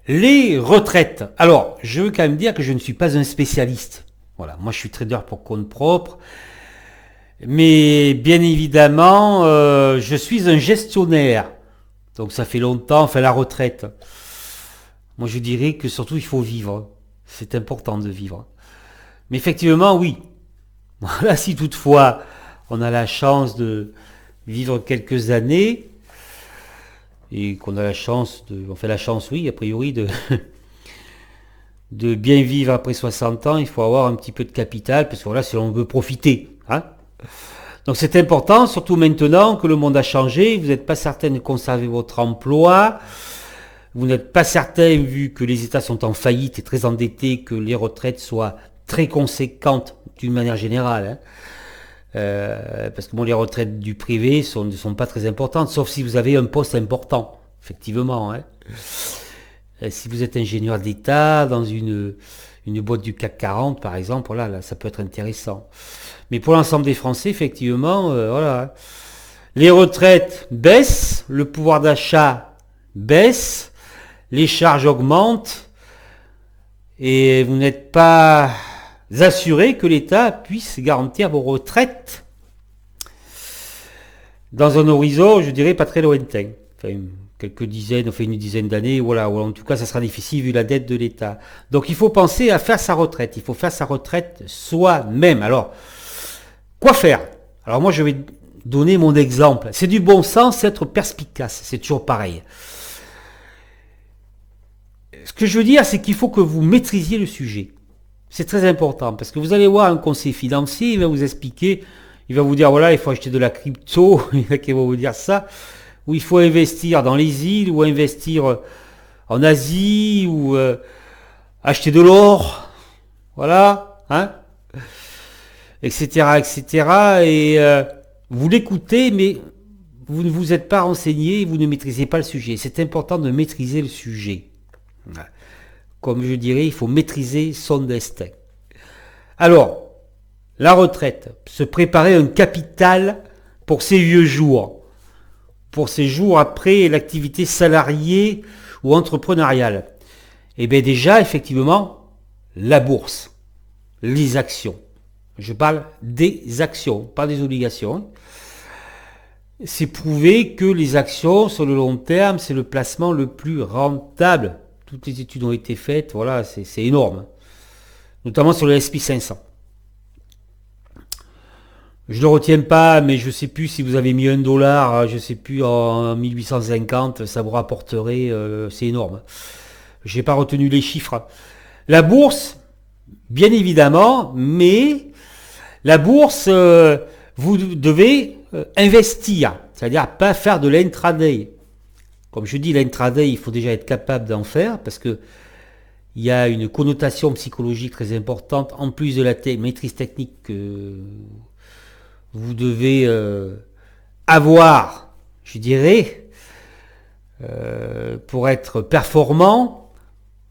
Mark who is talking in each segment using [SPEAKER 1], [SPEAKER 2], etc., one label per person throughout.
[SPEAKER 1] Les retraites. Alors, je veux quand même dire que je ne suis pas un spécialiste. Voilà, moi je suis trader pour compte propre. Mais bien évidemment, je suis un gestionnaire. Donc ça fait longtemps, enfin la retraite. Moi je dirais que surtout il faut vivre. C'est important de vivre. Mais effectivement, oui. Voilà, si toutefois on a la chance de vivre quelques années, et qu'on a la chance on fait la chance, oui, a priori, de bien vivre après 60 ans, il faut avoir un petit peu de capital, parce que voilà, si on veut profiter. Hein. Donc c'est important, surtout maintenant que le monde a changé, vous n'êtes pas certain de conserver votre emploi, vous n'êtes pas certain, vu que les États sont en faillite et très endettés, que les retraites soient très conséquentes d'une manière générale. Hein. Parce que bon, les retraites du privé ne sont pas très importantes, sauf si vous avez un poste important, effectivement. Hein. Si vous êtes ingénieur d'État dans une boîte du CAC 40, par exemple, là, ça peut être intéressant. Mais pour l'ensemble des Français, effectivement, voilà. Les retraites baissent, le pouvoir d'achat baisse, les charges augmentent, et vous n'êtes pas assuré que l'État puisse garantir vos retraites dans un horizon, je dirais, pas très lointain. Enfin, quelques dizaines, enfin une dizaine d'années, voilà, ou en tout cas ça sera difficile vu la dette de l'État. Donc il faut penser à faire sa retraite, il faut faire sa retraite soi-même. Alors, quoi faire? Alors moi je vais donner mon exemple. C'est du bon sens, être perspicace, c'est toujours pareil. Ce que je veux dire, c'est qu'il faut que vous maîtrisiez le sujet. C'est très important, parce que vous allez voir un conseiller financier, il va vous expliquer, il va vous dire, voilà, il faut acheter de la crypto, il y en a qui vont vous dire ça, ou il faut investir dans les îles, ou investir en Asie, ou acheter de l'or, voilà, hein, etc., etc., et vous l'écoutez, mais vous ne vous êtes pas renseigné, vous ne maîtrisez pas le sujet. C'est important de maîtriser le sujet. Comme je dirais, il faut maîtriser son destin. Alors, la retraite, se préparer un capital pour ses vieux jours, pour ses jours après l'activité salariée ou entrepreneuriale. Eh bien déjà, effectivement, la bourse, les actions. Je parle des actions, pas des obligations. C'est prouvé que les actions, sur le long terme, c'est le placement le plus rentable. Toutes les études ont été faites, voilà, c'est énorme. Notamment sur le S&P 500. Je ne le retiens pas, mais je ne sais plus si vous avez mis $1, je ne sais plus, en 1850, ça vous rapporterait, c'est énorme. Je n'ai pas retenu les chiffres. La bourse, bien évidemment, mais la bourse, vous devez investir, c'est-à-dire pas faire de l'intraday. Comme je dis, l'intraday, il faut déjà être capable d'en faire, parce que il y a une connotation psychologique très importante, en plus de la maîtrise technique que vous devez avoir, je dirais, pour être performant.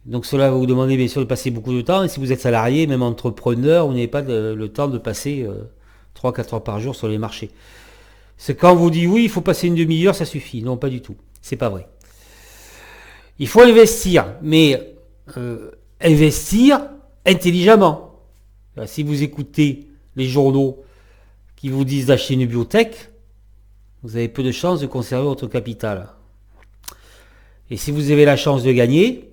[SPEAKER 1] Donc cela va vous demander bien sûr de passer beaucoup de temps, et si vous êtes salarié, même entrepreneur, vous n'avez pas le temps de passer 3-4 heures par jour sur les marchés. C'est quand on vous dit oui, il faut passer une demi-heure, ça suffit. Non, pas du tout. C'est pas vrai. Il faut investir, mais investir intelligemment. Si vous écoutez les journaux qui vous disent d'acheter une biotech, vous avez peu de chances de conserver votre capital. Et si vous avez la chance de gagner,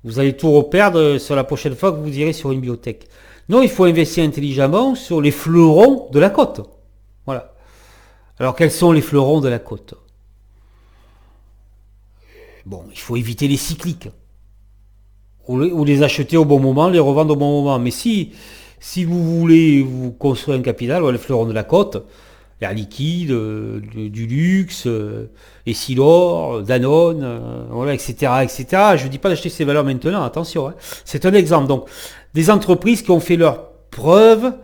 [SPEAKER 1] vous allez tout reperdre sur la prochaine fois que vous irez sur une biotech. Non, il faut investir intelligemment sur les fleurons de la côte. Voilà. Alors quels sont les fleurons de la côte? Bon, il faut éviter les cycliques. Ou les acheter au bon moment, les revendre au bon moment. Mais si vous voulez vous construire un capital, les fleurons de la côte, Air Liquide, du luxe, Essilor, Danone, voilà, etc., etc. Je ne dis pas d'acheter ces valeurs maintenant, attention. Hein. C'est un exemple. Donc, des entreprises qui ont fait leur preuve,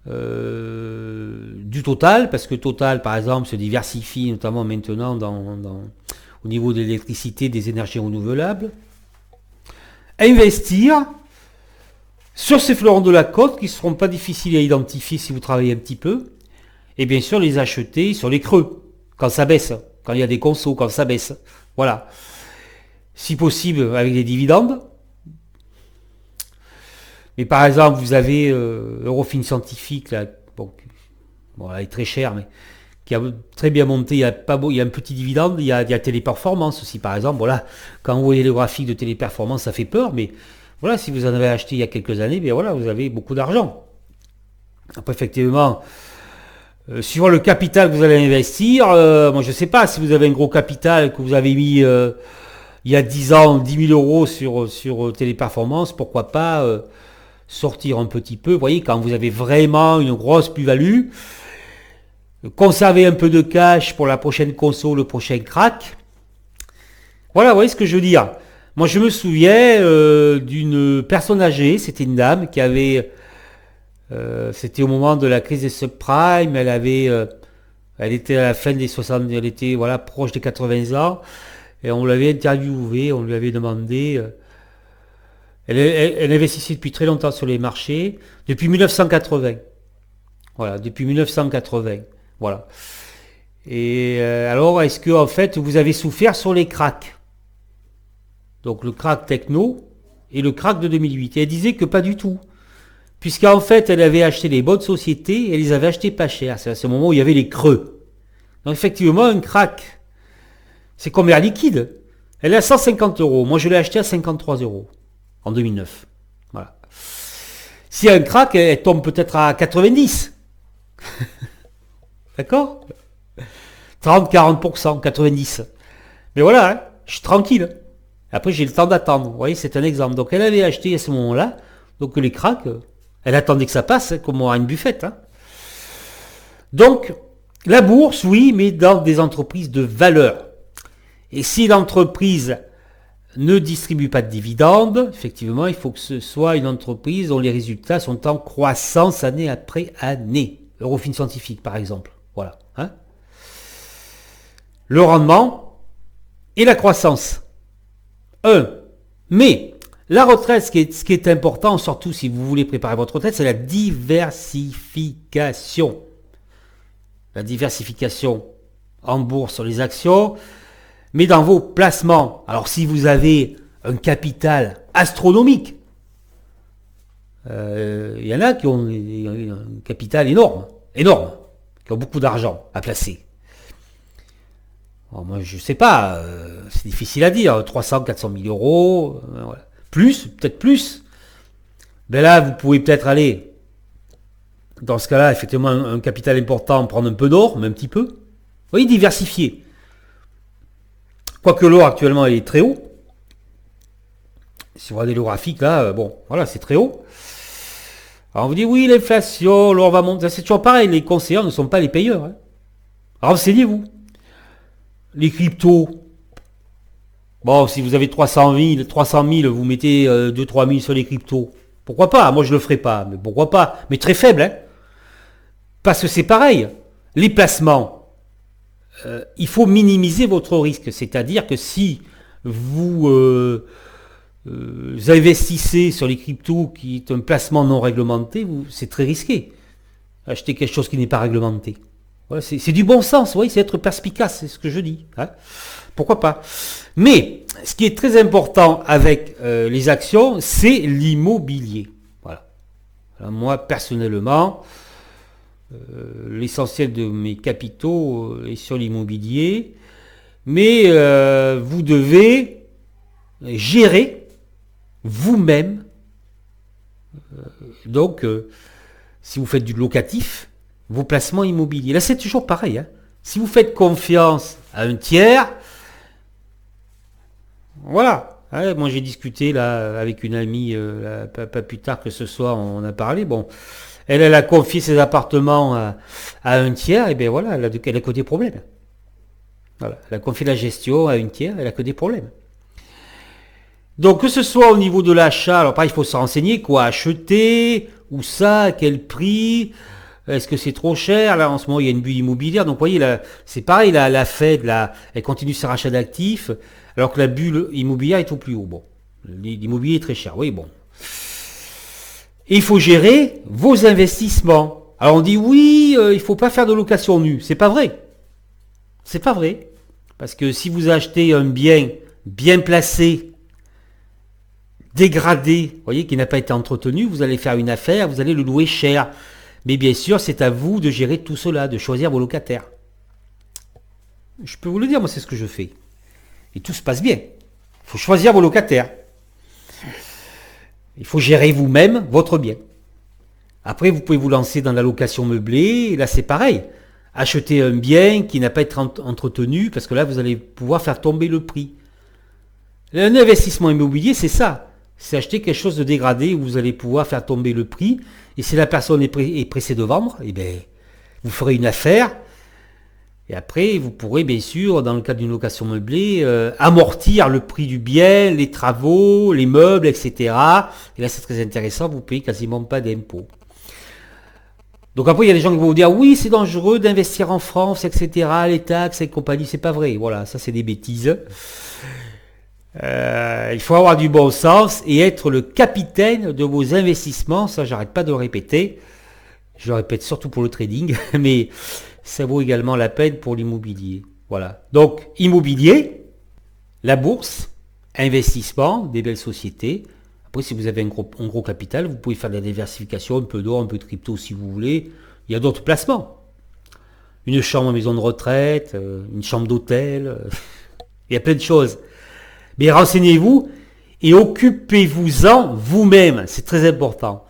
[SPEAKER 1] du Total, parce que Total, par exemple, se diversifie notamment maintenant au niveau de l'électricité, des énergies renouvelables. Investir sur ces fleurons de la côte qui ne seront pas difficiles à identifier si vous travaillez un petit peu, et bien sûr les acheter sur les creux, quand ça baisse, quand il y a des consos, quand ça baisse. Voilà. si possible avec des dividendes. Mais par exemple, vous avez Eurofins Scientifique, là, bon, elle est très chère, mais qui a très bien monté, il y a un petit dividende, il y a Téléperformance aussi, par exemple. Voilà, quand vous voyez les graphiques de Téléperformance, ça fait peur, mais voilà, si vous en avez acheté il y a quelques années, bien voilà, vous avez beaucoup d'argent. Après, effectivement, suivant le capital que vous allez investir, moi je ne sais pas, si vous avez un gros capital que vous avez mis il y a 10 ans, 10 000 euros sur Téléperformance, pourquoi pas sortir un petit peu, vous voyez, quand vous avez vraiment une grosse plus-value, conserver un peu de cash pour la prochaine conso, le prochain crack. Voilà, vous voyez ce que je veux dire. Moi, je me souviens d'une personne âgée, c'était une dame qui avait, c'était au moment de la crise des subprimes, elle était à la fin des 60, elle était voilà proche des 80 ans, et on l'avait interviewée, on lui avait demandé, elle investissait depuis très longtemps sur les marchés, depuis 1980. Voilà, depuis 1980. Voilà. Et alors, est-ce que en fait, vous avez souffert sur les cracks? Donc le crack techno et le crack de 2008. Et elle disait que pas du tout. Puisqu'en fait, elle avait acheté les bonnes sociétés et elle les avait achetées pas cher. C'est à ce moment où il y avait les creux. Donc effectivement, un crack, c'est comme Air Liquide. Elle est à 150 euros. Moi, je l'ai acheté à 53 euros en 2009. Voilà. Si y a un crack, elle tombe peut-être à 90. D'accord? 30-40%, 90. Mais voilà, hein, je suis tranquille. Après, j'ai le temps d'attendre. Vous voyez, c'est un exemple. Donc, elle avait acheté à ce moment-là. Donc, les cracks, elle attendait que ça passe, hein, comme une buffette. Hein. Donc, la bourse, oui, mais dans des entreprises de valeur. Et si l'entreprise ne distribue pas de dividendes, effectivement, il faut que ce soit une entreprise dont les résultats sont en croissance année après année. Eurofins Scientifique, par exemple. Voilà. Hein. Le rendement et la croissance. Mais la retraite, ce qui est important, surtout si vous voulez préparer votre retraite, c'est la diversification. La diversification en bourse sur les actions, mais dans vos placements. Alors si vous avez un capital astronomique, il y en a qui ont un capital énorme, qui ont beaucoup d'argent à placer. Alors moi, je sais pas, c'est difficile à dire, 300, 400 000 euros, voilà. Peut-être plus. Ben là, vous pouvez peut-être aller, dans ce cas-là, effectivement, un capital important, prendre un peu d'or, mais un petit peu. Vous voyez, diversifier. Quoique l'or, actuellement, il est très haut. Si vous regardez le graphique, là, bon, voilà, c'est très haut. Alors on vous dit, oui, l'inflation, l'or va monter. C'est toujours pareil, les conseillers ne sont pas les payeurs. Hein. Renseignez-vous. Les cryptos, bon, si vous avez 300 000, vous mettez 2-3 000 sur les cryptos. Pourquoi pas? Moi, je le ferai pas, mais pourquoi pas? Mais très faible, hein? Parce que c'est pareil. Les placements, il faut minimiser votre risque. C'est-à-dire que si vous investissez sur les cryptos, qui est un placement non réglementé, c'est très risqué. Acheter quelque chose qui n'est pas réglementé. Voilà, c'est du bon sens, oui, c'est être perspicace, c'est ce que je dis. Hein. Pourquoi pas? Mais ce qui est très important avec les actions, c'est l'immobilier. Voilà. Alors, moi, personnellement, l'essentiel de mes capitaux est sur l'immobilier, mais vous devez gérer vous-même. Donc, si vous faites du locatif, vos placements immobiliers. Là, c'est toujours pareil. Hein. Si vous faites confiance à un tiers, voilà. Hein, moi, j'ai discuté là avec une amie, pas plus tard que ce soir, on a parlé. Bon, elle a confié ses appartements à un tiers, et bien voilà, elle a que des problèmes. Voilà, elle a confié la gestion à un tiers, elle a que des problèmes. Donc, que ce soit au niveau de l'achat, alors pareil, il faut se renseigner, quoi acheter, où ça, à quel prix. Est-ce que c'est trop cher? Là, en ce moment, il y a une bulle immobilière. Donc, vous voyez, là, c'est pareil, la Fed, là, elle continue ses rachats d'actifs, alors que la bulle immobilière est au plus haut. Bon, l'immobilier est très cher. Oui, bon. Et il faut gérer vos investissements. Alors, on dit, oui, il ne faut pas faire de location nue. C'est pas vrai. C'est pas vrai. Parce que si vous achetez un bien bien placé, dégradé, vous voyez, qui n'a pas été entretenu, vous allez faire une affaire, vous allez le louer cher. Mais bien sûr, c'est à vous de gérer tout cela, de choisir vos locataires. Je peux vous le dire, moi, c'est ce que je fais. Et tout se passe bien. Il faut choisir vos locataires. Il faut gérer vous-même votre bien. Après, vous pouvez vous lancer dans la location meublée. Et là, c'est pareil. Acheter un bien qui n'a pas été entretenu, parce que là, vous allez pouvoir faire tomber le prix. Un investissement immobilier, c'est ça. C'est acheter quelque chose de dégradé où vous allez pouvoir faire tomber le prix. Et si la personne est pressée de vendre, eh bien, vous ferez une affaire. Et après, vous pourrez, bien sûr, dans le cadre d'une location meublée, amortir le prix du bien, les travaux, les meubles, etc. Et là, c'est très intéressant, vous ne payez quasiment pas d'impôts. Donc après, il y a des gens qui vont vous dire, oui, c'est dangereux d'investir en France, etc., les taxes et compagnie. C'est pas vrai. Voilà, ça, c'est des bêtises. Il faut avoir du bon sens et être le capitaine de vos investissements. Ça, j'arrête pas de le répéter. Je le répète surtout pour le trading, mais ça vaut également la peine pour l'immobilier. Voilà. Donc, immobilier, la bourse, investissement, des belles sociétés. Après, si vous avez un gros capital, vous pouvez faire de la diversification, un peu d'or, un peu de crypto si vous voulez. Il y a d'autres placements. Une chambre en maison de retraite, une chambre d'hôtel. Il y a plein de choses. Mais renseignez-vous et occupez-vous-en vous-même. C'est très important.